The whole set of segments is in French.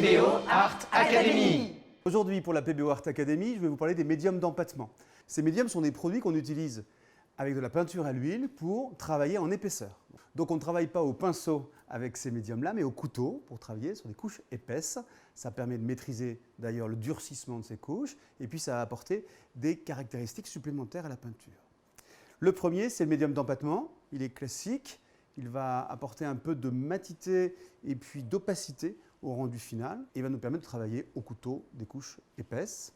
PBO Art Academy. Aujourd'hui, pour la PBO Art Academy, je vais vous parler des médiums d'empattement. Ces médiums sont des produits qu'on utilise avec de la peinture à l'huile pour travailler en épaisseur. Donc on ne travaille pas au pinceau avec ces médiums-là, mais au couteau pour travailler sur des couches épaisses. Ça permet de maîtriser d'ailleurs le durcissement de ces couches et puis ça va apporter des caractéristiques supplémentaires à la peinture. Le premier, c'est le médium d'empattement. Il est classique. Il va apporter un peu de matité et puis d'opacité au rendu final et va nous permettre de travailler au couteau des couches épaisses.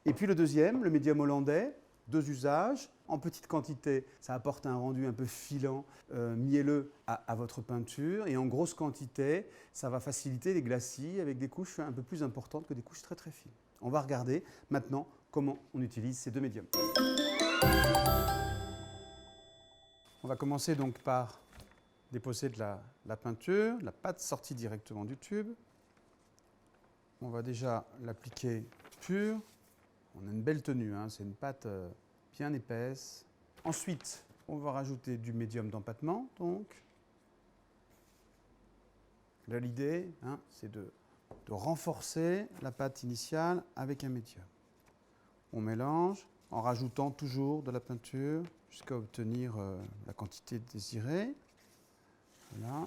Et puis le deuxième, le médium hollandais, deux usages. En petite quantité, ça apporte un rendu un peu filant, mielleux à votre peinture. Et en grosse quantité, ça va faciliter les glacis avec des couches un peu plus importantes que des couches très très fines. On va regarder maintenant comment on utilise ces deux médiums. On va commencer donc par déposer de la peinture, la pâte sortie directement du tube. On va déjà l'appliquer pure. On a une belle tenue, hein, c'est une pâte bien épaisse. Ensuite, on va rajouter du médium d'empattement. Donc, là, l'idée, hein, c'est de renforcer la pâte initiale avec un médium. On mélange en rajoutant toujours de la peinture jusqu'à obtenir la quantité désirée. Voilà.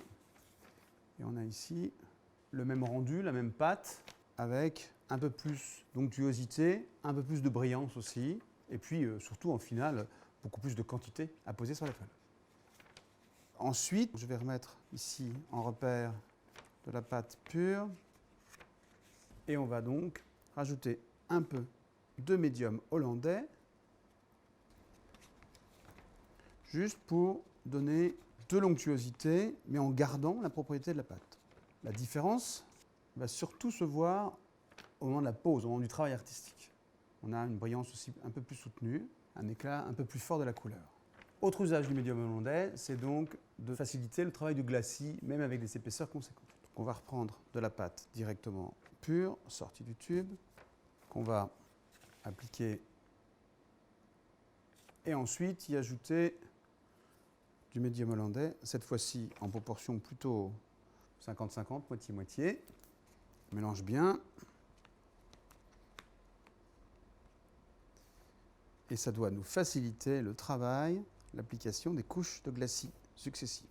Et on a ici le même rendu, la même pâte, avec un peu plus d'onctuosité, un peu plus de brillance aussi, et puis surtout en finale, beaucoup plus de quantité à poser sur la toile. Ensuite, je vais remettre ici en repère de la pâte pure, et on va donc rajouter un peu de médium hollandais, juste pour donner de l'onctuosité, mais en gardant la propriété de la pâte. La différence va surtout se voir au moment de la pose, au moment du travail artistique. On a une brillance aussi un peu plus soutenue, un éclat un peu plus fort de la couleur. Autre usage du médium hollandais, c'est donc de faciliter le travail du glacis, même avec des épaisseurs conséquentes. Donc on va reprendre de la pâte directement pure, sortie du tube, qu'on va appliquer et ensuite y ajouter du médium hollandais, cette fois-ci en proportion plutôt 50-50, moitié-moitié. On mélange bien. Et ça doit nous faciliter le travail, l'application des couches de glacis successives.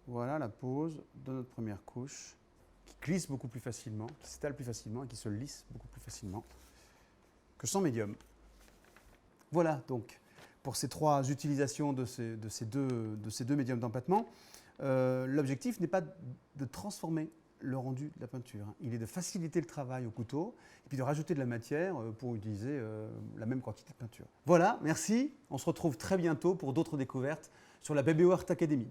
Voilà la pose de notre première couche qui glisse beaucoup plus facilement, qui s'étale plus facilement et qui se lisse beaucoup plus facilement que sans médium. Voilà donc pour ces trois utilisations de ces deux médiums d'empattement. L'objectif n'est pas de transformer le rendu de la peinture. Il est de faciliter le travail au couteau et puis de rajouter de la matière pour utiliser la même quantité de peinture. Voilà, merci. On se retrouve très bientôt pour d'autres découvertes sur la PBO Art Academy.